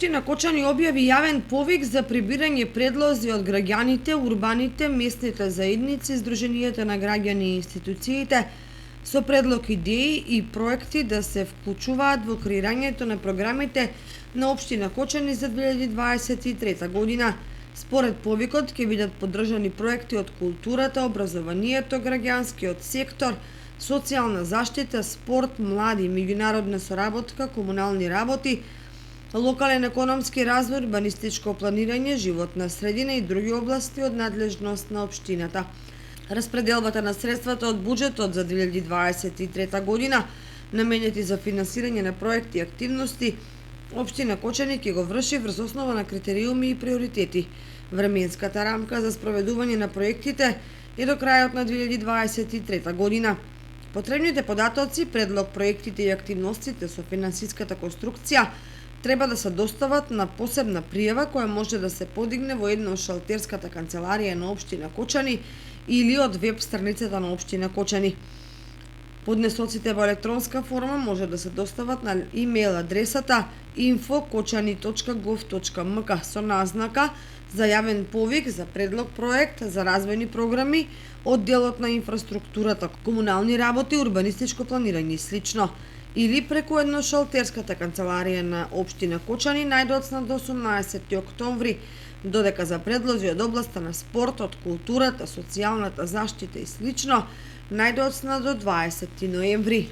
Општина Кочани објави јавен повик за прибирање предлози од граѓаните, урбаните, местните заедници, здруженијата на граѓани и институциите со предлог идеи и проекти да се вклучуваат во креирањето на програмите на Општина Кочани за 2023 година. Според повикот ќе бидат поддржани проекти од културата, образованието, граѓанскиот сектор, социјална заштита, спорт, млади, меѓународна соработка, комунални работи, локален економски развој, урбанистичко планирање, животна средина и други области од надлежност на општината. Распределбата на средствата од буџетот за 2023 година, наменети за финансирање на проекти и активности, Општина Кочани ќе го врши врз основа на критериуми и приоритети. Временската рамка за спроведување на проектите е до крајот на 2023 година. Потребните податоци, предлог проектите и активностите со финансиската конструкција треба да се достават на посебна пријава која може да се подигне во една од шалтерската канцеларија на Општина Кочани или од веб страницата на Општина Кочани. Поднесоците во електронска форма може да се достават на имейл адресата info.kocani.gov.mk со назнака за јавен повик за предлог проект за развојни програми од делот на инфраструктурата, комунални работи, урбанистичко планирање и слично, или преку едношалтерската канцеларија на Општина Кочани најдоцна до 18 октомври, додека за предлози од областа на спортот, културата, социјалната заштита и слично најдоцна до 20 ноември.